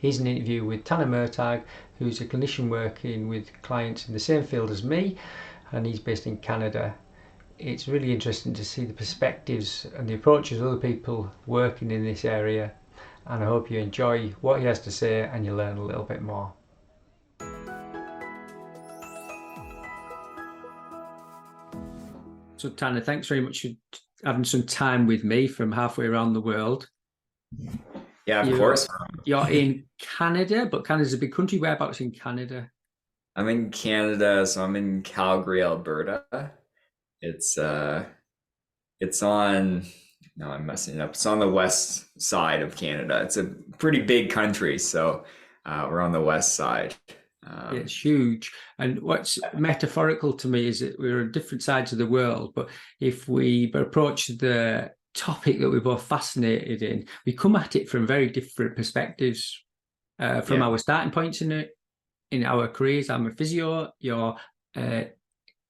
Here's an interview with Tanner Murtagh, who's a clinician working with clients in the same field as me, and he's based in Canada. It's really interesting to see the perspectives and the approaches of other people working in this area, and I hope you enjoy what he has to say and you learn a little bit more. So Tanner, thanks very much for having some time with me from halfway around the world. Yeah, of You're, course. you're in Canada, but Canada's a big country. Whereabouts in Canada? I'm in Canada, so I'm in Calgary, Alberta. It's it's on no, I'm messing it up. It's on the west side of Canada. It's a pretty big country, so we're on the west side. Yeah, Um, it's huge. And what's metaphorical to me is that we're on different sides of the world, but if we approach the topic that we're both fascinated in, we come at it from very different perspectives. From yeah. our starting points in our careers, I'm a physio.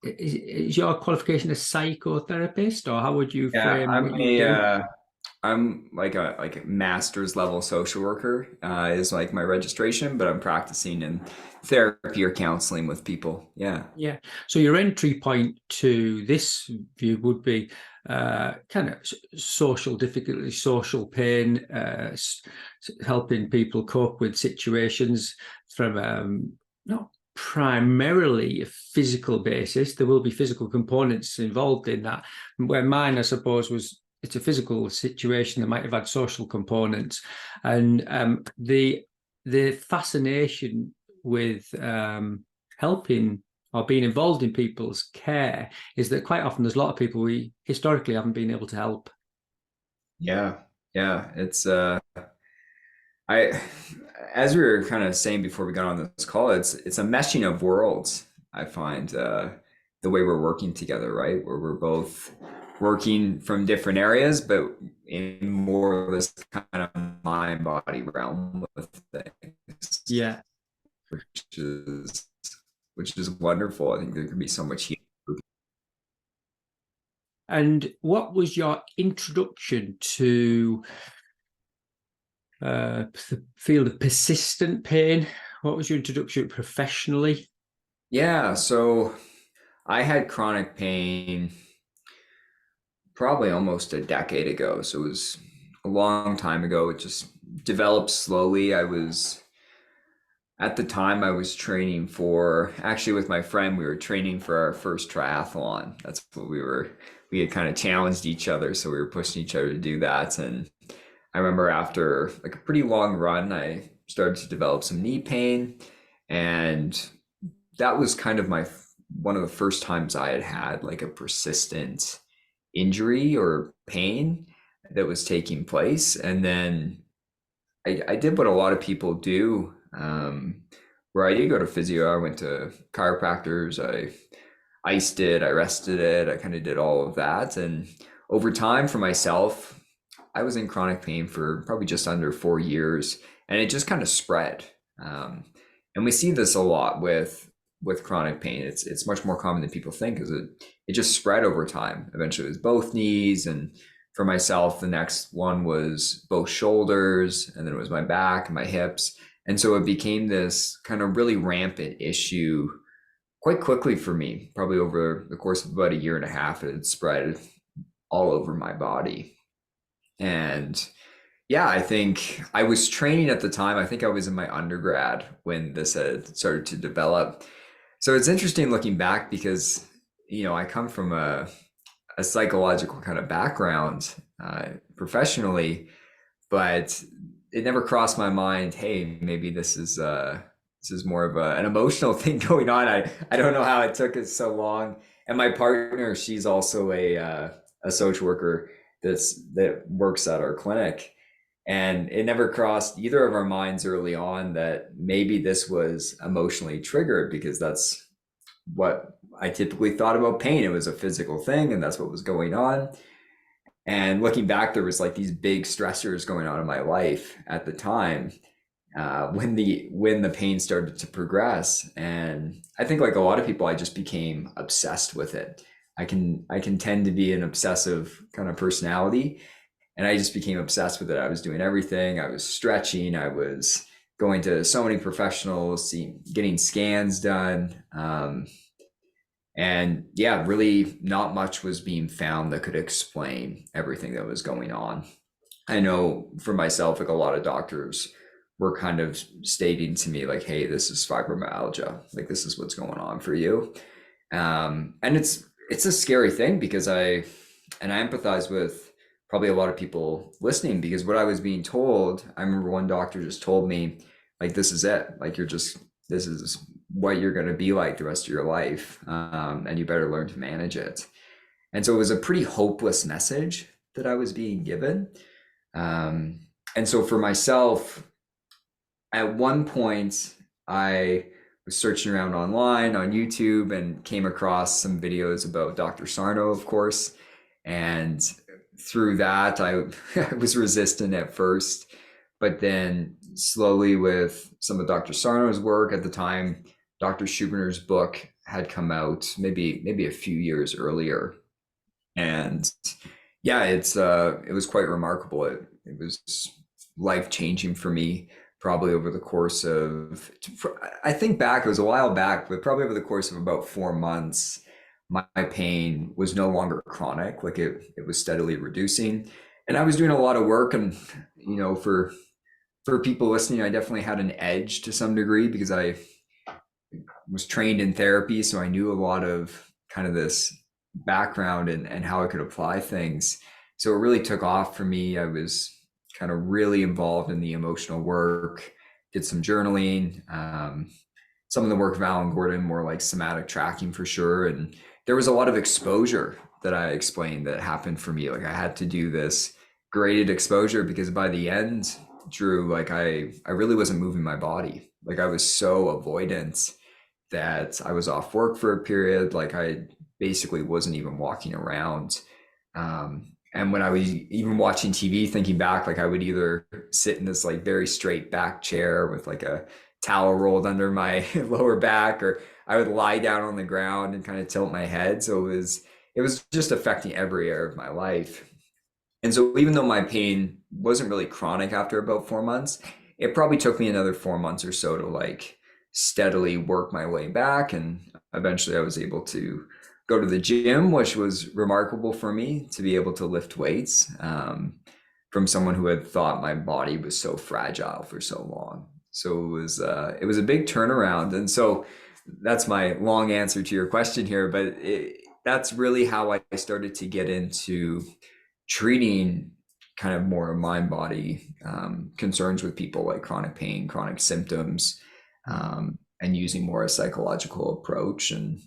Is your qualification a psychotherapist, or how would you Yeah, frame what you do? I'm like a master's level social worker is like my registration, but I'm practicing in therapy or counseling with people. Yeah. Yeah. So your entry point to this view would be kind of social difficulty, social pain, helping people cope with situations from not primarily a physical basis. There will be physical components involved in that. Where mine, I suppose, was it's a physical situation that might have had social components, and the fascination with helping or being involved in people's care is that quite often there's a lot of people we historically haven't been able to help. Yeah. Yeah. I as we were kind of saying before we got on this call, it's a meshing of worlds. I find the way we're working together, right? Where we're both working from different areas, but in more of this kind of mind body realm with things, Yeah. which is which is wonderful. I think there can be so much healing. And what was your introduction to the field of persistent pain? What was your introduction professionally? Yeah, so I had chronic pain probably almost a decade ago. So it was a long time ago. It just developed slowly. At the time, I was training for, actually, with my friend, we were training for our first triathlon. That's what we had kind of challenged each other. So we were pushing each other to do that. And I remember after like a pretty long run, I started to develop some knee pain. And that was kind of one of the first times I had had like a persistent injury or pain that was taking place. And then I did what a lot of people do, where I did go to physio. I went to chiropractors. I iced it. I rested it. I kind of did all of that. And over time for myself, I was in chronic pain for probably just under 4 years, and it just kind of spread. Um, and we see this a lot with chronic pain. It's much more common than people think, because it just spread over time. Eventually, it was both knees, and for myself, the next one was both shoulders, and then it was my back and my hips. And so it became this kind of really rampant issue quite quickly for me. Probably over the course of about a year and a half, it had spread all over my body. And yeah, I think I was training at the time. I think I was in my undergrad when this had started to develop. So it's interesting looking back because, I come from a psychological kind of background professionally, but it never crossed my mind, hey, maybe this is more of an emotional thing going on. I don't know how it took us so long. And my partner, she's also a social worker that works at our clinic. And it never crossed either of our minds early on that maybe this was emotionally triggered, because that's what I typically thought about pain. It was a physical thing, and that's what was going on. And looking back, there was like these big stressors going on in my life at the time, when the pain started to progress. And I think, like a lot of people, I just became obsessed with it. I can tend to be an obsessive kind of personality, and I just became obsessed with it. I was doing everything. I was stretching. I was going to so many professionals, getting scans done. And yeah, really not much was being found that could explain everything that was going on. I know for myself, like a lot of doctors were kind of stating to me like, hey, this is fibromyalgia. Like this is what's going on for you. And it's a scary thing because I empathize with probably a lot of people listening, because what I was being told, I remember one doctor just told me, like, this is it. Like this is what you're going to be like the rest of your life. And you better learn to manage it. And so it was a pretty hopeless message that I was being given. And so for myself, at one point, I was searching around online on YouTube and came across some videos about Dr. Sarno, of course. And through that, I was resistant at first, but then slowly with some of Dr. Sarno's work at the time, Dr. Schuberner's book had come out maybe a few years earlier. And yeah, it was quite remarkable. It was life-changing for me, probably over the course of, I think back, it was a while back, but probably over the course of about 4 months, my pain was no longer chronic. Like it was steadily reducing. And I was doing a lot of work, and, you know, for people listening, I definitely had an edge to some degree because I was trained in therapy. So I knew a lot of kind of this background and how I could apply things. So it really took off for me. I was kind of really involved in the emotional work, did some journaling, some of the work of Alan Gordon, more like somatic tracking for sure. And there was a lot of exposure that I explained that happened for me. Like I had to do this graded exposure because by the end, Drew, like I really wasn't moving my body. Like I was so avoidant that I was off work for a period. Like I basically wasn't even walking around. And when I was even watching TV, thinking back, like I would either sit in this like very straight back chair with like a towel rolled under my lower back, or I would lie down on the ground and kind of tilt my head. So it was just affecting every area of my life. And so even though my pain wasn't really chronic after about 4 months, it probably took me another 4 months or so to like steadily work my way back. And eventually I was able to go to the gym, which was remarkable for me to be able to lift weights from someone who had thought my body was so fragile for so long. So it was a big turnaround. And so that's my long answer to your question here, but that's really how I started to get into treating kind of more mind-body concerns with people, like chronic pain, chronic symptoms, and using more a psychological approach. And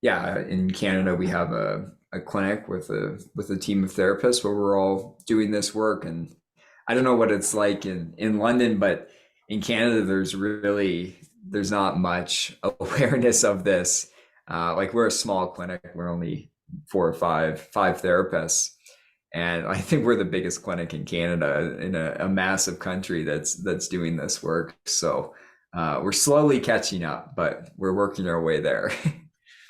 yeah, in Canada, we have a clinic with a team of therapists where we're all doing this work. And I don't know what it's like in London, but in Canada, there's not much awareness of this. Like we're a small clinic, we're only 4 or 5 therapists. And I think we're the biggest clinic in Canada in a massive country that's doing this work. So we're slowly catching up, but we're working our way there.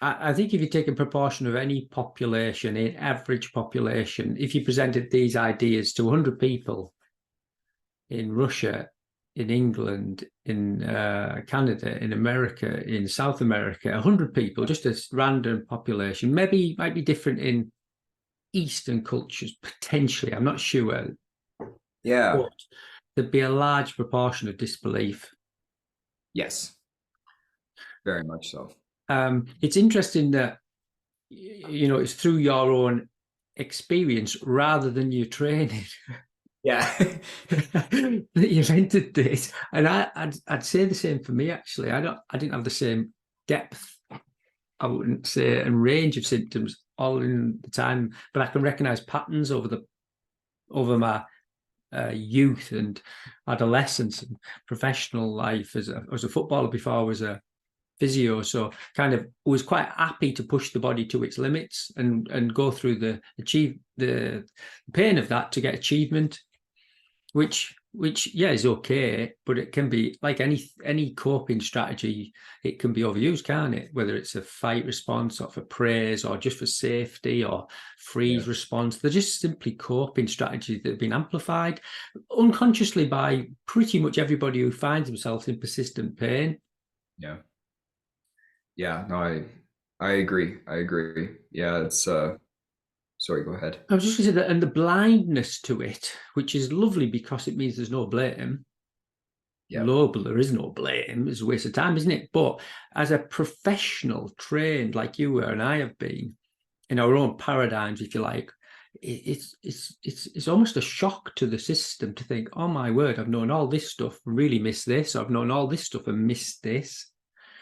I think if you take a proportion of any population, an average population, if you presented these ideas to 100 people in Russia, in England, in Canada, in America, in South America, 100 people, just a random population, maybe might be different in Eastern cultures, potentially, I'm not sure. Yeah. But there'd be a large proportion of disbelief. Yes, very much so. It's interesting that, you know, it's through your own experience rather than your training. Yeah. that you've entered this. And I'd say the same for me, actually. I didn't have the same depth, I wouldn't say, and range of symptoms all in the time, but I can recognize patterns over my youth and adolescence and professional life as a footballer before I was a physio. So kind of was quite happy to push the body to its limits and go through the pain of that to get achievement, which which is okay, but it can be like any coping strategy. It can be overused, can't it? Whether it's a fight response or for praise or just for safety or freeze Yeah. response, they're just simply coping strategies that have been amplified unconsciously by pretty much everybody who finds themselves in persistent pain. Yeah. Yeah. No, I agree. I agree. Yeah. It's, sorry, go ahead. I was just going to say that, and the blindness to it, which is lovely because it means there's no blame. Yeah. Low, but there is no blame. It's a waste of time, isn't it? But as a professional, trained like you were and I have been in our own paradigms, if you like, it's almost a shock to the system to think, oh my word, I've known all this stuff, really missed this. I've known all this stuff and missed this.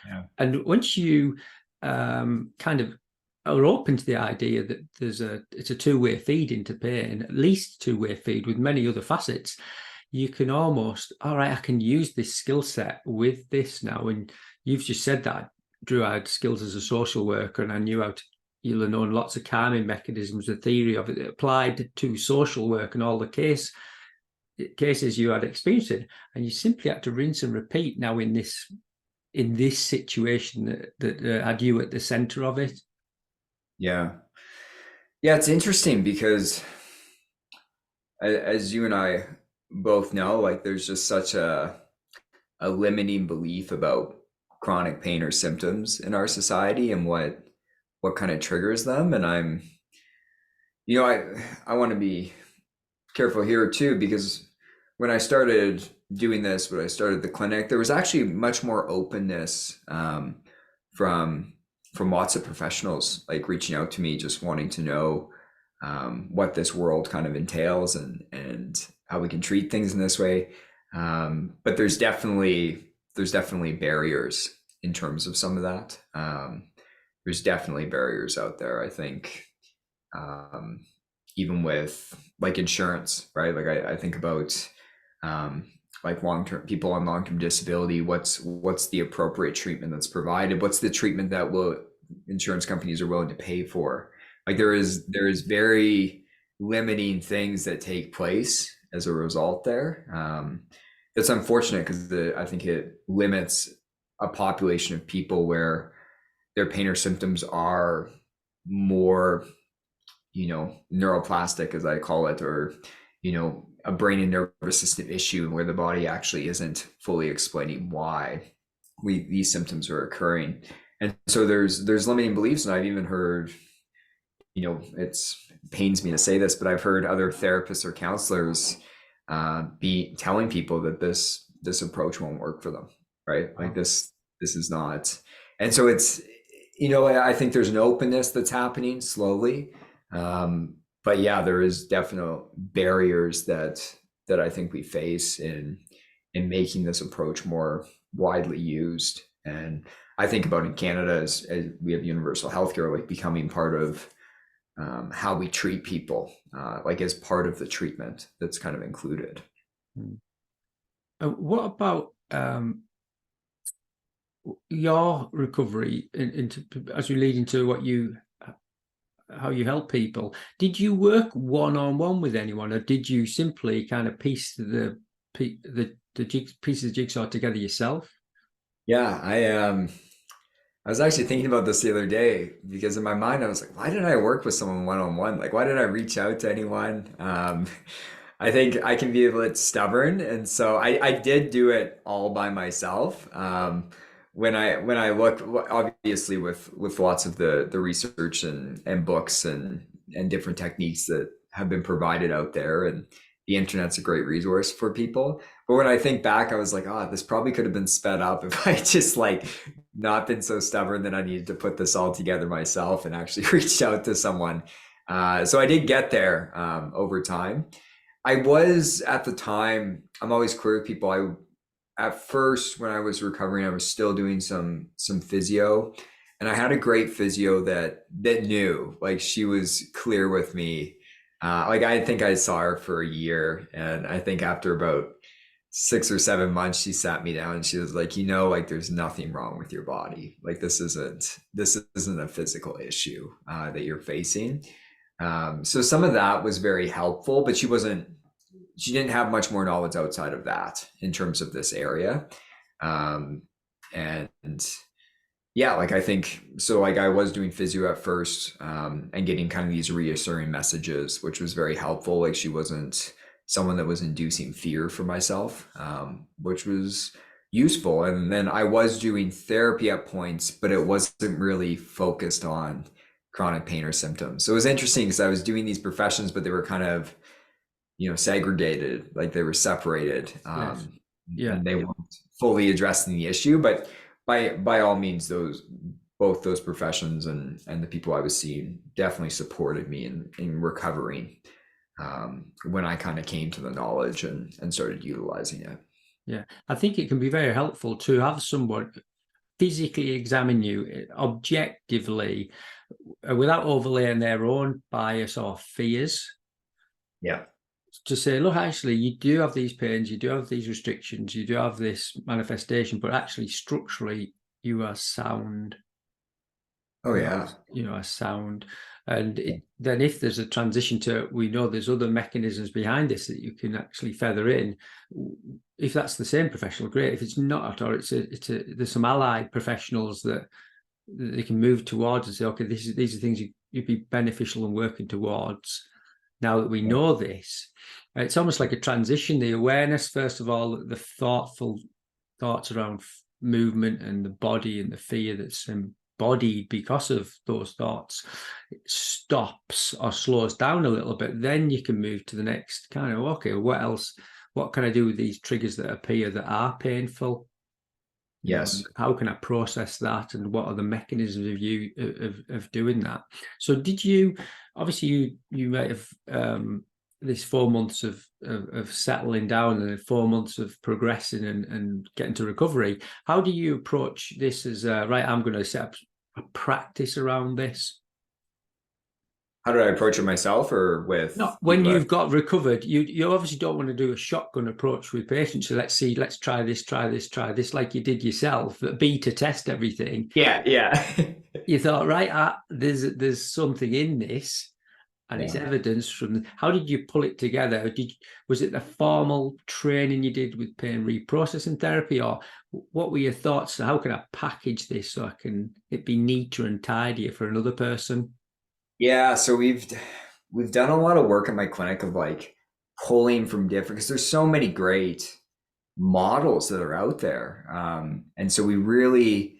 Yeah. And once you kind of are open to the idea that it's a two-way feed into pain, at least two-way feed with many other facets, you can almost, all right, I can use this skill set with this now. And you've just said that, Drew, I had skills as a social worker and I knew how to, you'll have known lots of calming mechanisms, the theory of it applied to social work and all the cases you had experienced in. And you simply had to rinse and repeat now in this situation that had you at the center of it. Yeah. Yeah. It's interesting because as you and I both know, like there's just such a limiting belief about chronic pain or symptoms in our society and what kind of triggers them. And I want to be careful here too, because when I started doing this, when I started the clinic, there was actually much more openness from lots of professionals, like reaching out to me, just wanting to know what this world kind of entails and how we can treat things in this way. But there's definitely barriers in terms of some of that. There's definitely barriers out there, I think. Even with like insurance, right? Like I think about like long-term people on long-term disability, what's the appropriate treatment that's provided? What's the treatment that insurance companies are willing to pay for? Like there is very limiting things that take place as a result there. It's unfortunate because I think it limits a population of people where their pain or symptoms are more, neuroplastic, as I call it, or, a brain and nervous system issue where the body actually isn't fully explaining why these symptoms are occurring. And so there's limiting beliefs. And I've even heard, it pains me to say this, but I've heard other therapists or counselors be telling people that this approach won't work for them, right? Like this is not. And so it's, I think there's an openness that's happening slowly. But yeah, there is definite barriers that I think we face in making this approach more widely used. And I think about in Canada as we have universal healthcare, like becoming part of how we treat people, like as part of the treatment that's kind of included. What about your recovery as you lead into how you help people? Did you work one-on-one with anyone, or did you simply kind of piece the pieces of jigsaw together yourself? Yeah, I was actually thinking about this the other day because in my mind I was like, why did I work with someone one-on-one? Like, why did I reach out to anyone? I think I can be a bit stubborn, and so I did do it all by myself. When I look, obviously with lots of the research and books and different techniques that have been provided out there, and the internet's a great resource for people. But when I think back, I was like, oh, this probably could have been sped up if I just like not been so stubborn that I needed to put this all together myself and actually reached out to someone. So I did get there over time. I was at the time, I'm always clear with people. At first, when I was recovering, I was still doing some physio, and I had a great physio that knew, like she was clear with me. Like I think I saw her for a year, and I think after about 6 or 7 months, she sat me down and she was like, like there's nothing wrong with your body. Like this isn't a physical issue that you're facing. So some of that was very helpful, but she she didn't have much more knowledge outside of that in terms of this area. Um, and yeah, like I think so. Like I was doing physio at first, and getting kind of these reassuring messages, which was very helpful. Like she wasn't someone that was inducing fear for myself, which was useful. And then I was doing therapy at points, but it wasn't really focused on chronic pain or symptoms. So it was interesting because I was doing these professions, but they were kind of, segregated, like they were separated, Yes. Yeah. and they weren't fully addressing the issue. But by all means, both those professions and the people I was seeing definitely supported me in recovering, when I kind of came to the knowledge and started utilizing it. Yeah. I think it can be very helpful to have someone physically examine you objectively without overlaying their own bias or fears, Yeah. to say, look, actually, you do have these pains, you do have these restrictions, you do have this manifestation, but actually, structurally, you are sound. Oh yeah. You are sound. And then if there's a transition to, we know there's other mechanisms behind this that you can actually feather in. If that's the same professional, great. If it's not, or there's some allied professionals that they can move towards and say, okay, these are things you'd be beneficial in working towards. Now that we know this, it's almost like a transition. The awareness, first of all, the thoughtful thoughts around movement and the body and the fear that's embodied because of those thoughts, it stops or slows down a little bit. Then you can move to the next kind of, okay, what else? What can I do with these triggers that appear that are painful? Yes. How can I process that, and what are the mechanisms of doing that? So did you, obviously you might have this 4 months of settling down and 4 months of progressing and getting to recovery. How do you approach this as right, I'm going to set up a practice around this? How did I approach it myself or with No, when people you've got recovered, you obviously don't want to do a shotgun approach with patients. So let's try this, like you did yourself, beta test everything. Yeah, yeah. You thought, right, there's something in this, and it's Yeah. evidence from. How did you pull it together? Was it the formal training you did with pain reprocessing therapy, or what were your thoughts? How can I package this so it be neater and tidier for another person? Yeah, so we've done a lot of work in my clinic of like pulling from different, because there's so many great models that are out there. And so we really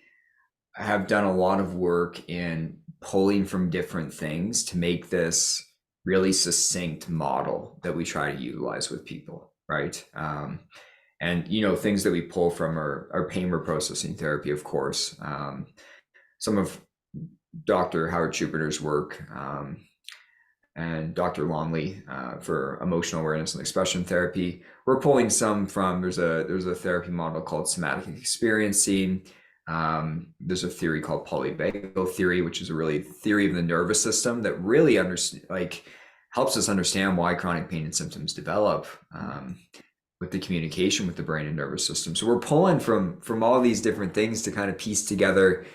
have done a lot of work in pulling from different things to make this really succinct model that we try to utilize with people, right? And things that we pull from are pain reprocessing therapy, of course. Some of Dr. Howard Schuppeter's work, and Dr. Longley, for emotional awareness and expression therapy. We're pulling some from, there's a therapy model called somatic experiencing. There's a theory called polyvagal theory, which is a really theory of the nervous system that really helps us understand why chronic pain and symptoms develop, with the communication with the brain and nervous system. So we're pulling from all these different things to kind of piece together,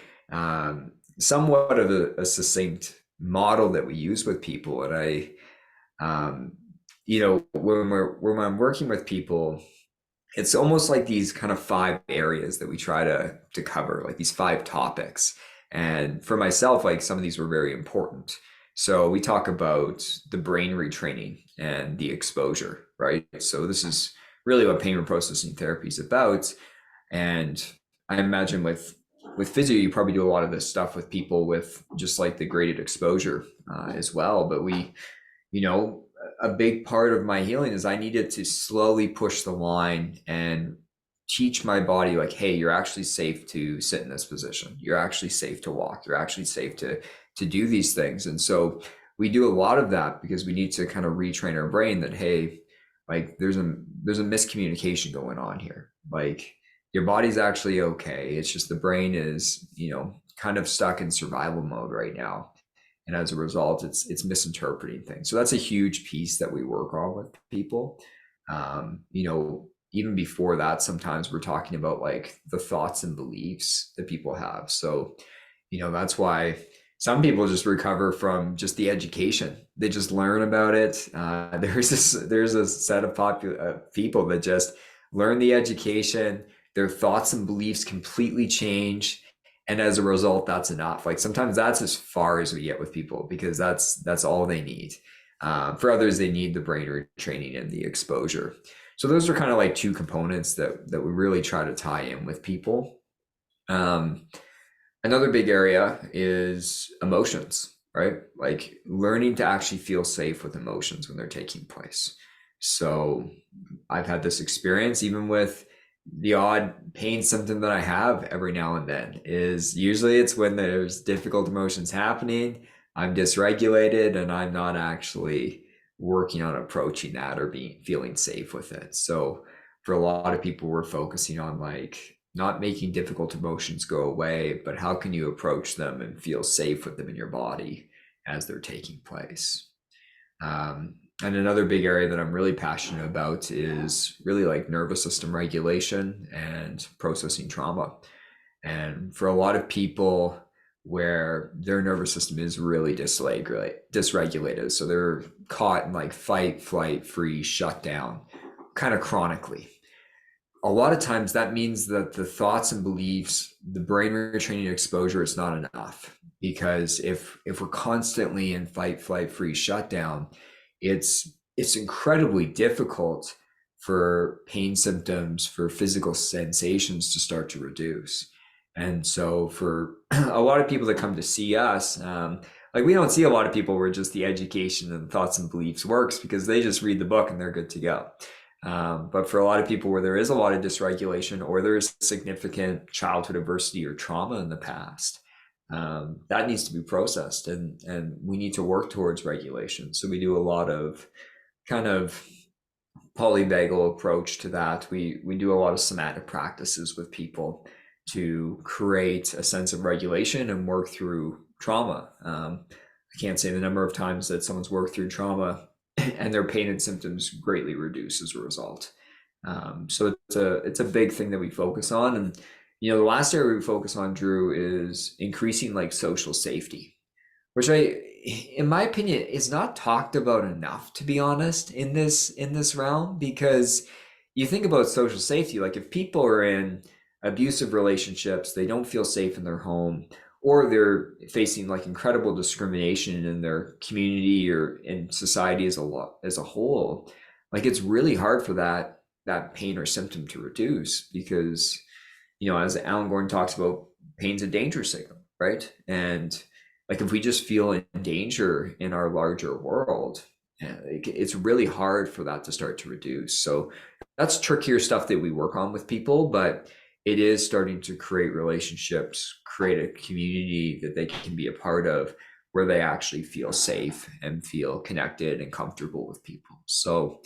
somewhat of a succinct model that we use with people. And when I'm working with people, it's almost like these kind of 5 areas that we try to cover, like these 5 topics. And for myself, like some of these were very important. So we talk about the brain retraining and the exposure, right? So this is really what pain reprocessing therapy is about. And I imagine with physio, you probably do a lot of this stuff with people with just like the graded exposure, as well. But a big part of my healing is I needed to slowly push the line and teach my body, like, hey, you're actually safe to sit in this position. You're actually safe to walk. You're actually safe to do these things. And so we do a lot of that because we need to kind of retrain our brain that, hey, like there's a miscommunication going on here. Like your body's actually okay. It's just the brain is, kind of stuck in survival mode right now. And as a result, it's misinterpreting things. So that's a huge piece that we work on with people. Even before that, sometimes we're talking about like the thoughts and beliefs that people have. So, that's why Some people just recover from just the education. They just learn about it. There's a set of people that just learn the education. Their thoughts and beliefs completely change, and as a result, that's enough. Like sometimes that's as far as we get with people because that's all they need. For others, they need the brain retraining and the exposure. So those are kind of like two components that we really try to tie in with people. Um, Another big area is emotions, right? Like learning to actually feel safe with emotions when they're taking place. So I've had this experience even with the odd pain symptom that I have every now and then is usually it's when there's difficult emotions happening, I'm dysregulated and I'm not actually working on approaching that or being feeling safe with it. So for a lot of people, we're focusing on like not making difficult emotions go away, but how can you approach them and feel safe with them in your body as they're taking place. And another big area that I'm really passionate about is really like nervous system regulation and processing trauma. And for a lot of people where their nervous system is really dysregulated, so they're caught in like fight, flight, freeze, shutdown, kind of chronically. A lot of times that means that the thoughts and beliefs, the brain retraining exposure is not enough. Because if we're constantly in fight, flight, freeze, shutdown, it's incredibly difficult for pain symptoms, for physical sensations to start to reduce. And so for a lot of people that come to see us, like we don't see a lot of people where just the education and thoughts and beliefs works because they just read the book and they're good to go. But for a lot of people where there is a lot of dysregulation or there is significant childhood adversity or trauma in the past, that needs to be processed and we need to work towards regulation. So we do a lot of kind of polyvagal approach to that. We do a lot of somatic practices with people to create a sense of regulation and work through trauma. I can't say the number of times that someone's worked through trauma and their pain and symptoms greatly reduce as a result. So it's a big thing that we focus on. And the last area we focus on, Drew, is increasing like social safety, which in my opinion, is not talked about enough, to be honest, in this realm. Because you think about social safety, like if people are in abusive relationships, they don't feel safe in their home, or they're facing like incredible discrimination in their community or in society as a whole, like it's really hard for that pain or symptom to reduce because, as Alan Gordon talks about, pain's a danger signal, right? And like if we just feel in danger in our larger world, it's really hard for that to start to reduce. So that's trickier stuff that we work on with people, but it is starting to create relationships, create a community that they can be a part of where they actually feel safe and feel connected and comfortable with people. So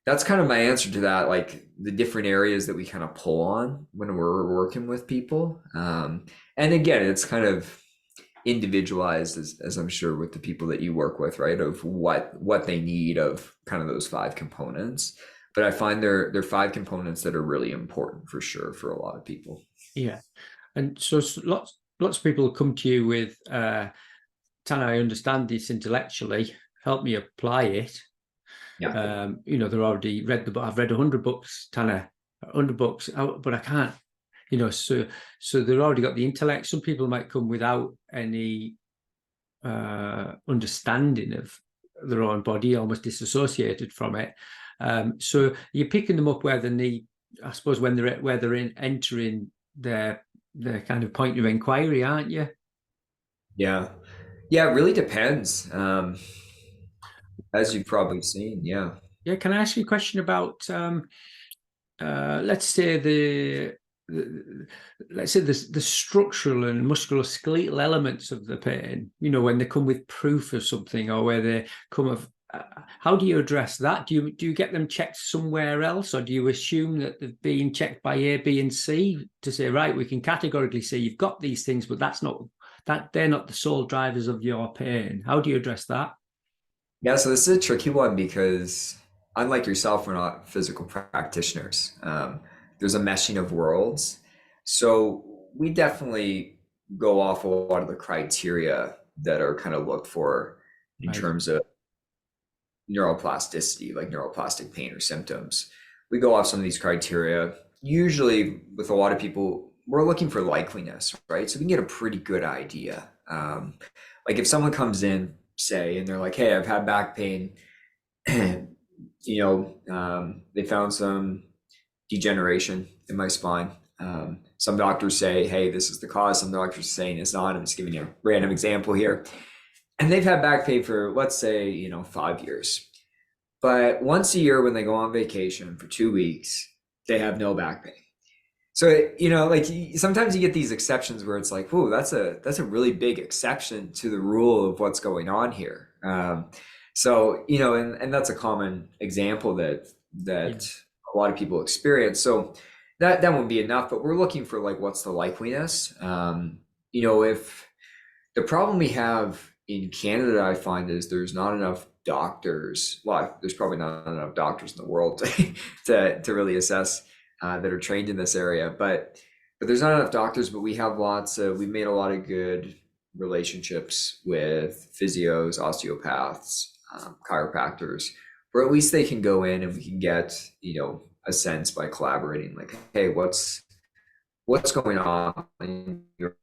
that's kind of my answer to that, like the different areas that we kind of pull on when we're working with people. And again, it's kind of individualized as I'm sure with the people that you work with, right? Of what they need of kind of those 5 components. But I find they're 5 components that are really important for sure for a lot of people. Yeah. And so lots of people come to you with, Tanner, I understand this intellectually, help me apply it. Yeah. They're already read the book. I've read 100 books, Tanner, 100 books, but I can't, so they've already got the intellect. Some people might come without any understanding of their own body, almost disassociated from it. So you're picking them up where they need, I suppose, when they're entering their kind of point of inquiry, aren't you? Yeah. Yeah, it really depends. As you've probably seen, yeah. Yeah. Can I ask you a question about, let's say the structural and musculoskeletal elements of the pain, when they come with proof of something or where they come of, how do you address that? Do you get them checked somewhere else, or do you assume that they're being checked by A, B, and C to say, right, we can categorically say you've got these things, but they're not the sole drivers of your pain? How do you address that? Yeah, so this is a tricky one because unlike yourself, we're not physical practitioners. There's a meshing of worlds. So we definitely go off a lot of the criteria that are kind of looked for in Right. terms of neuroplasticity, like neuroplastic pain or symptoms. We go off some of these criteria. Usually, with a lot of people, we're looking for likeliness, right? So we can get a pretty good idea. Like if someone comes in, say, and they're like, "Hey, I've had back pain," they found some degeneration in my spine. Some doctors say, "Hey, this is the cause." Some doctors are saying it's not. I'm just giving you a random example here. And they've had back pain for, let's say, 5 years. But once a year when they go on vacation for 2 weeks, they have no back pain. So, like sometimes you get these exceptions where it's like, whoa, that's a really big exception to the rule of what's going on here. And that's a common example that Yeah. a lot of people experience. So that won't be enough, but we're looking for like, what's the likeliness? If the problem we have in Canada, I find, is there's not enough doctors. Well, there's probably not enough doctors in the world to really assess that are trained in this area. But there's not enough doctors. But we've made a lot of good relationships with physios, osteopaths, chiropractors, where at least they can go in and we can get a sense by collaborating. Like, hey, what's going on in your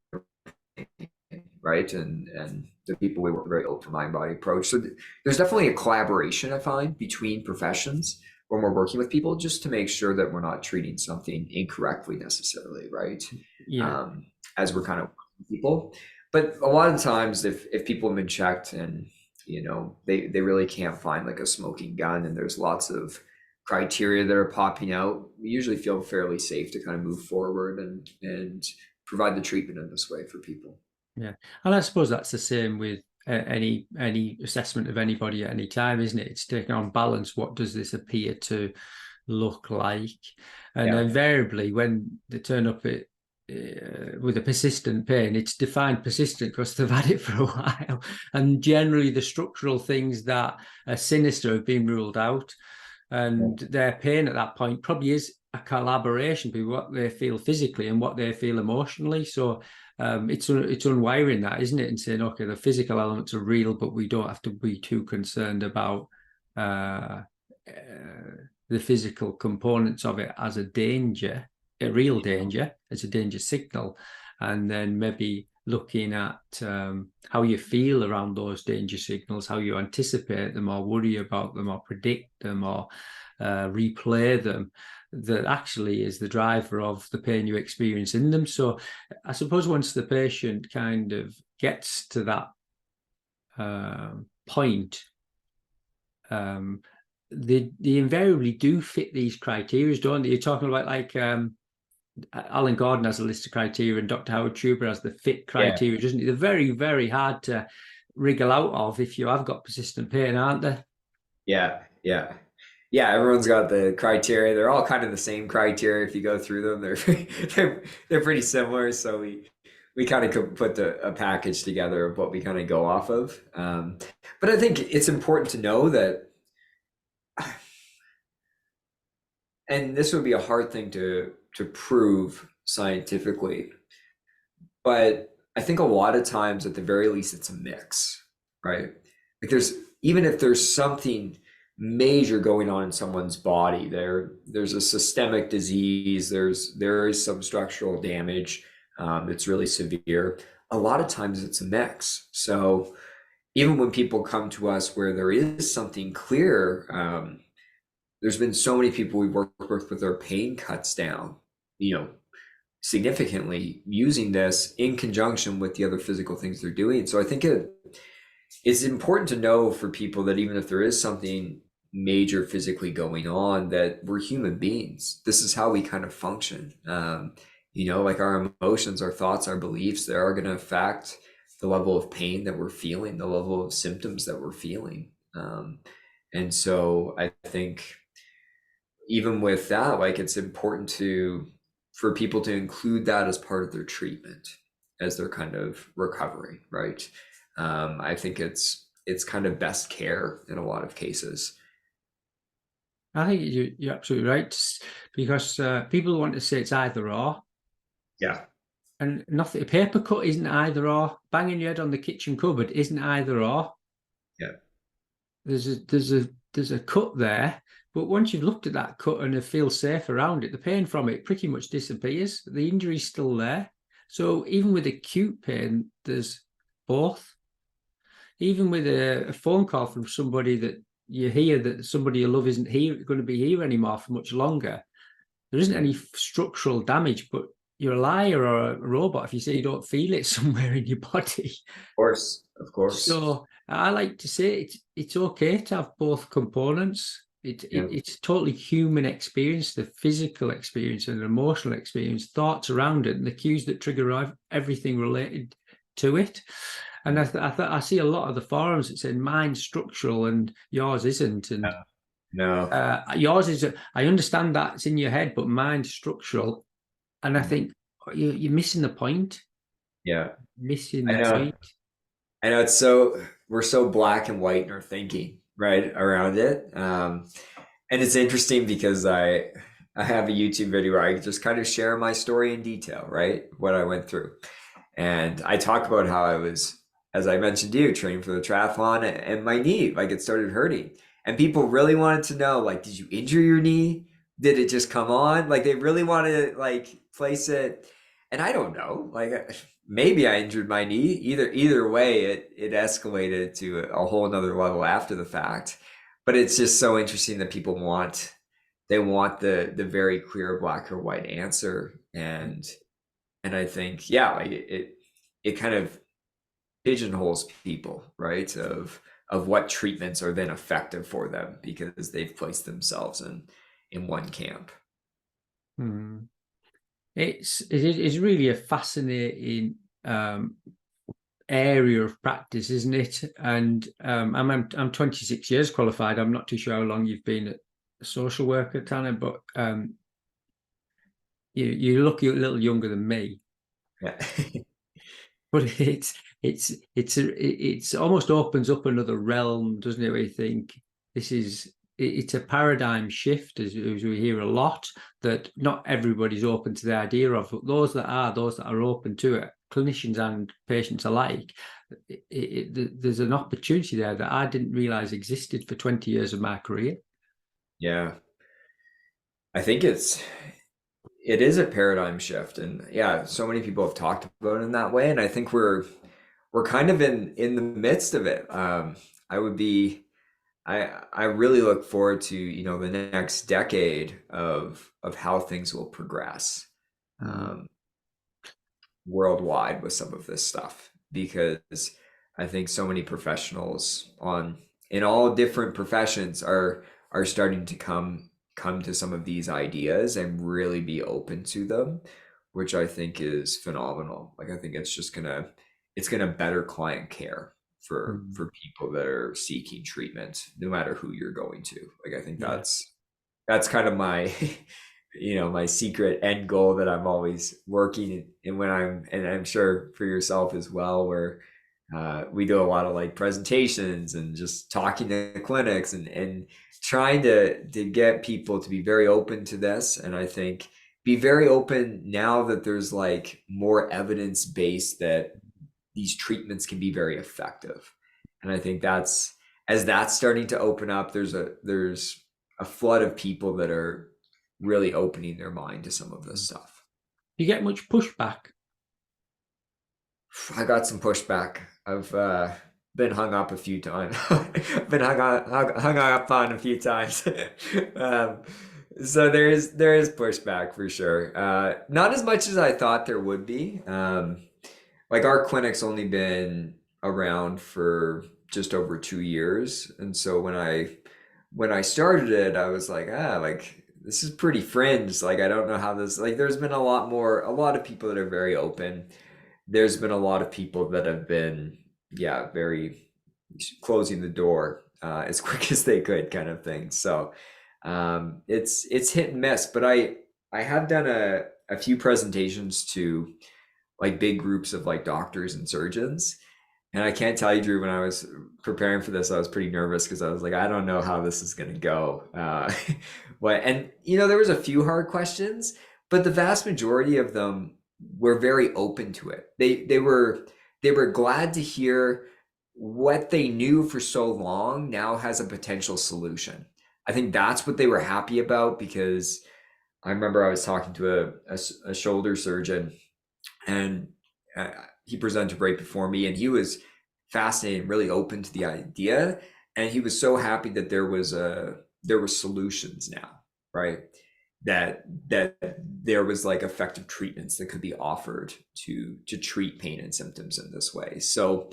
right? And the people we work very open mind body approach. So there's definitely a collaboration, I find, between professions when we're working with people, just to make sure that we're not treating something incorrectly necessarily, right? Yeah. As we're kind of people. But a lot of times if people have been checked and they really can't find like a smoking gun and there's lots of criteria that are popping out, we usually feel fairly safe to kind of move forward and provide the treatment in this way for people. Yeah, and I suppose that's the same with any assessment of anybody at any time, isn't it? It's taking on balance. What does this appear to look like? And Yeah. invariably, when they turn up with a persistent pain, it's defined persistent because they've had it for a while, and generally the structural things that are sinister have been ruled out, and their pain at that point probably is a collaboration between what they feel physically and what they feel emotionally. So it's unwiring that, isn't it? And saying, okay, the physical elements are real, but we don't have to be too concerned about uh, the physical components of it as a danger, a real danger, as a danger signal, and then maybe looking at how you feel around those danger signals, how you anticipate them or worry about them or predict them or replay them, that actually is the driver of the pain you experience in them. So I suppose once the patient kind of gets to that point, they invariably do fit these criteria, don't they? You're talking about like Alan Gordon has a list of criteria and Dr. Howard Tuber has the fit criteria, doesn't he? They're very, very hard to wriggle out of if you have got persistent pain, aren't they? Yeah. Everyone's got the criteria. They're all kind of the same criteria if you go through them. They're pretty similar. So we kind of could put a package together of what we kind of go off of. But I think it's important to know that, and this would be a hard thing to prove scientifically, but I think a lot of times, at the very least, it's a mix, right? Like even if there's something major going on in someone's body, there's a systemic disease, there is some structural damage that's really severe. A lot of times it's a mix. So even when people come to us where there is something clear, there's been so many people we've worked with their pain cuts down, significantly, using this in conjunction with the other physical things they're doing. So I think it's important to know for people that even if there is something major physically going on, that we're human beings. This is how we kind of function. Like our emotions, our thoughts, our beliefs, they are going to affect the level of pain that we're feeling, the level of symptoms that we're feeling. And so I think even with that, like, it's important for people to include that as part of their treatment as they're kind of recovering, right? I think it's kind of best care in a lot of cases. I think you're absolutely right, because people want to say it's either or. Yeah. and nothing. A paper cut isn't either or. Banging your head on the kitchen cupboard isn't either or. Yeah. There's a cut there, but once you've looked at that cut and feel safe around it, the pain from it pretty much disappears. The injury's still there. So even with acute pain, there's both. Even with a phone call from somebody that you hear that somebody you love isn't going to be here anymore for much longer, there isn't any structural damage, but you're a liar or a robot if you say you don't feel it somewhere in your body. Of course, of course. So I like to say it's okay to have both components. It's totally human experience, the physical experience and the emotional experience, thoughts around it, and the cues that trigger everything related to it. And I see a lot of the forums that say mine's structural and yours isn't. And no, yours is. I understand that it's in your head, but mine's structural. And I think you're missing the point. Yeah, Missing the point. I know we're so black and white in our thinking, right, around it. And it's interesting because I have a YouTube video where I just kind of share my story in detail, right, what I went through. And I talk about how I was, as I mentioned to you, training for the triathlon, and my knee, like, it started hurting. And people really wanted to know, like, did you injure your knee? Did it just come on? Like, they really wanted to, like, place it. And I don't know, like, maybe I injured my knee. Either way, it escalated to a whole nother level after the fact. But it's just so interesting that people want the very clear black or white answer. And I think, yeah, like it kind of pigeonholes people, right? Of what treatments are then effective for them because they've placed themselves in one camp. It is really a fascinating area of practice, isn't it? And I'm 26 years qualified. I'm not too sure how long you've been a social worker, Tanner, but you look a little younger than me. Yeah. But it's almost opens up another realm, doesn't it? Where you think it's a paradigm shift, as we hear a lot, that not everybody's open to the idea of. But those that are open to it, clinicians and patients alike, there's an opportunity there that I didn't realize existed for 20 years of my career. Yeah, I think it is a paradigm shift, and yeah, so many people have talked about it in that way, and I think we're kind of in the midst of it. I really look forward to, the next decade of how things will progress worldwide with some of this stuff, because I think so many professionals in all different professions are starting to come to some of these ideas and really be open to them, which I think is phenomenal. Like, I think it's gonna better client care for people that are seeking treatment, no matter who you're going to. Like, I think that's kind of my my secret end goal that I'm always working in, and I'm sure for yourself as well, where we do a lot of like presentations and just talking to clinics and trying to get people to be very open to this. And I think be very open now that there's like more evidence based that these treatments can be very effective. And I think as that's starting to open up, there's a flood of people that are really opening their mind to some of this stuff. You get much pushback? I got some pushback. I've been hung up a few times. Been hung up on a few times. So there is pushback for sure. Not as much as I thought there would be. Like, our clinic's only been around for just over 2 years, and so when I started it, I was like, like, this is pretty fringe. Like, I don't know how this. Like, there's been a lot of people that are very open. There's been a lot of people that have been, very closing the door as quick as they could, kind of thing. So it's hit and miss. But I have done a few presentations to like big groups of like doctors and surgeons. And I can't tell you, Drew, when I was preparing for this, I was pretty nervous because I was like, I don't know how this is going to go. And there was a few hard questions, but the vast majority of them were very open to it. They were glad to hear what they knew for so long now has a potential solution. I think that's what they were happy about, because I remember I was talking to a shoulder surgeon, and he presented right before me, and he was fascinated, really open to the idea, and he was so happy that there were solutions now, right? That there was like effective treatments that could be offered to treat pain and symptoms in this way. So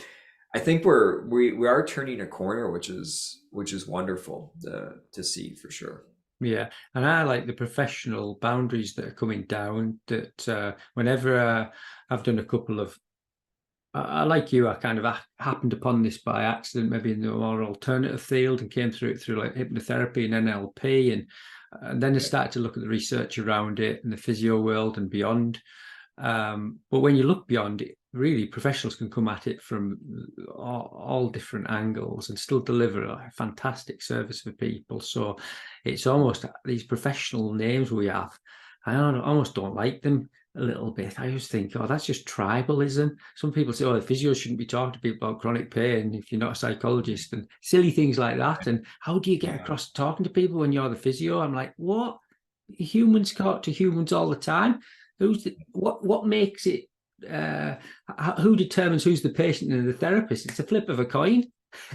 I think we are turning a corner, which is wonderful to see for sure. Yeah, and I like the professional boundaries that are coming down. That whenever I've done a couple of, I like you, I kind of happened upon this by accident, maybe in the more alternative field, and came through it through like hypnotherapy and NLP, and then I started to look at the research around it and the physio world and beyond. But when you look beyond it, really, professionals can come at it from all different angles and still deliver a fantastic service for people. So it's almost these professional names we have, I almost don't like them a little bit. I just think, oh, that's just tribalism. Some people say, oh, the physio shouldn't be talking to people about chronic pain if you're not a psychologist, and silly things like that. And how do you get across talking to people when you're the physio? I'm like, what? Humans talk to humans all the time. What makes it? Who determines who's the patient and the therapist? It's a flip of a coin.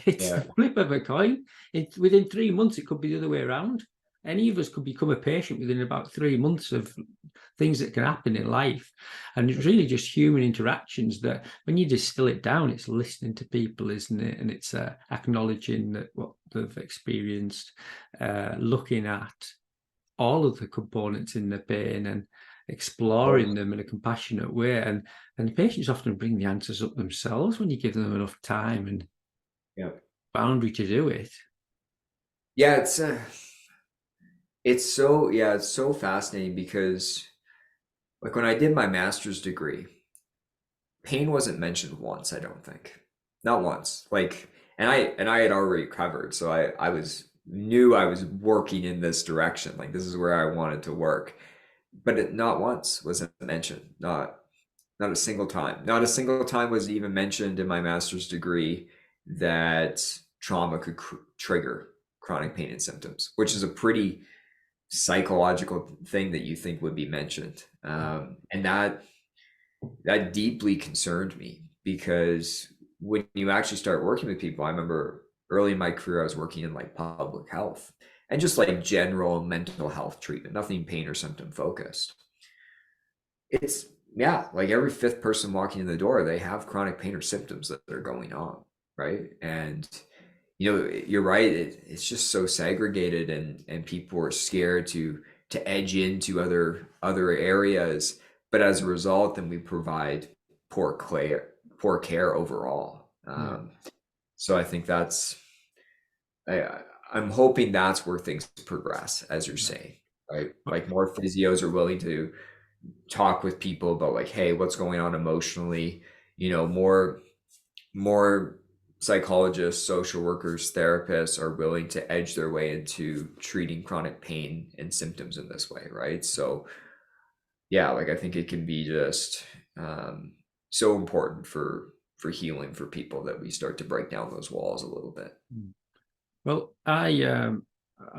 It's a flip of a coin. Within 3 months, it could be the other way around. Any of us could become a patient within about 3 months of things that can happen in life. And it's really just human interactions that, when you distill it down, it's listening to people, isn't it? And it's acknowledging that what they've experienced, looking at all of the components in the pain and exploring them in a compassionate way. And the patients often bring the answers up themselves when you give them enough time and boundary to do it. Yeah, it's so fascinating, because like when I did my master's degree, pain wasn't mentioned once, I don't think. Not once. Like, and I had already recovered, so I knew I was working in this direction. Like, this is where I wanted to work. But not once was it mentioned. Not a single time. Not a single time was even mentioned in my master's degree that trauma could trigger chronic pain and symptoms, which is a pretty psychological thing that you think would be mentioned. And that deeply concerned me, because when you actually start working with people, I remember early in my career, I was working in like public health and just like general mental health treatment, nothing pain or symptom focused. It's like every fifth person walking in the door, they have chronic pain or symptoms that are going on, right? And you're right. It's just so segregated, and people are scared to edge into other areas. But as a result, then we provide poor care overall. So I think I'm hoping that's where things progress, as you're saying, right? Like more physios are willing to talk with people about like, hey, what's going on emotionally? More psychologists, social workers, therapists are willing to edge their way into treating chronic pain and symptoms in this way, right? So like I think it can be just so important for healing for people that we start to break down those walls a little bit. Well, I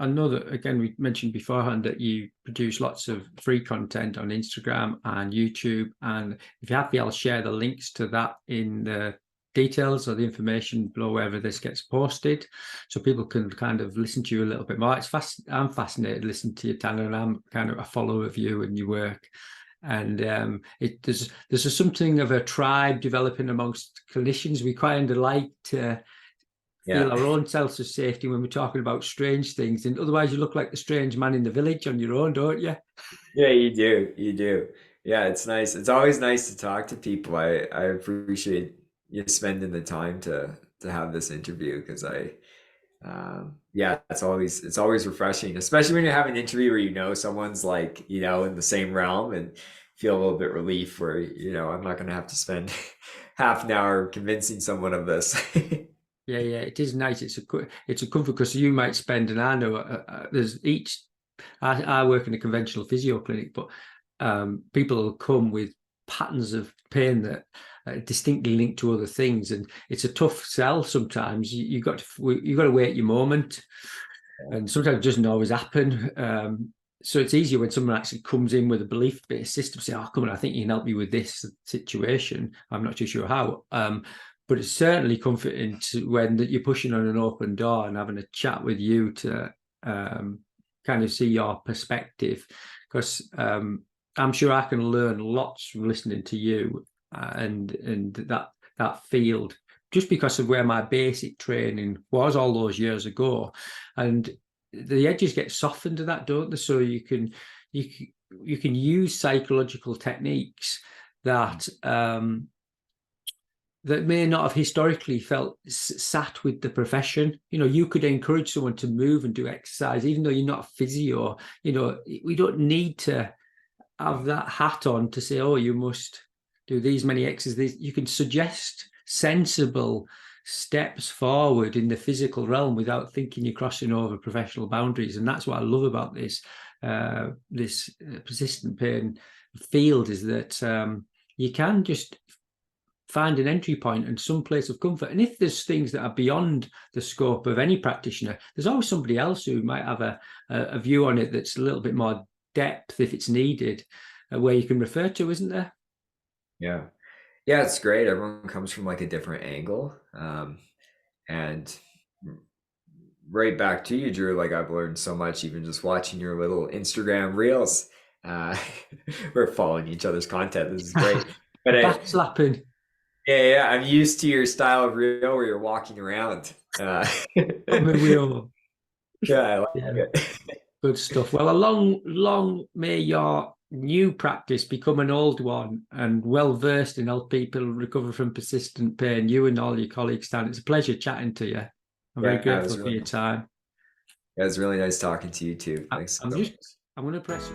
know that, again, we mentioned beforehand that you produce lots of free content on Instagram and YouTube. And if you're happy, I'll share the links to that in the details or the information below wherever this gets posted, so people can kind of listen to you a little bit more. I'm fascinated listening to you, Tanner, and I'm kind of a follower of you and your work. And there's something of a tribe developing amongst clinicians. We kind of like to feel our own sense of safety when we're talking about strange things, and otherwise you look like the strange man in the village on your own, don't you? Yeah, you do. Yeah, it's nice. It's always nice to talk to people. I appreciate you spending the time to have this interview, because it's always refreshing, especially when you have an interview where someone's like in the same realm, and feel a little bit relief where I'm not going to have to spend half an hour convincing someone of this. Yeah, it is nice. It's a comfort, because you might spend, and I know I work in a conventional physio clinic, but people will come with patterns of pain that are distinctly linked to other things, and it's a tough sell sometimes. You got to wait your moment, and sometimes it doesn't always happen. So it's easier when someone actually comes in with a belief-based system, say, "Oh, come on, I think you can help me with this situation. I'm not too sure how." But it's certainly comforting when you're pushing on an open door and having a chat with you to kind of see your perspective, because I'm sure I can learn lots from listening to you and that field, just because of where my basic training was all those years ago. And the edges get softened to that, don't they? So you can use psychological techniques that that may not have historically felt sat with the profession. You could encourage someone to move and do exercise, even though you're not a physio. We don't need to have that hat on to say, "Oh, you must do these many exercises." You can suggest sensible steps forward in the physical realm without thinking you're crossing over professional boundaries. And that's what I love about this persistent pain field, is that you can just find an entry point and some place of comfort. And if there's things that are beyond the scope of any practitioner, there's always somebody else who might have a view on it that's a little bit more depth if it's needed, where you can refer to, isn't there? Yeah. Yeah, it's great. Everyone comes from like a different angle. And right back to you, Drew, like I've learned so much even just watching your little Instagram reels. We're following each other's content. This is great. But Backslapping. yeah, I'm used to your style of reel where you're walking around. I mean, we all. Yeah, I like Yeah. it. Good stuff. Well, long may your new practice become an old one and well versed in help people recover from persistent pain. You and all your colleagues, Stan. It's a pleasure chatting to you. I'm very grateful for your time. Yeah, it was really nice talking to you too. Thanks so much. I'm going to press.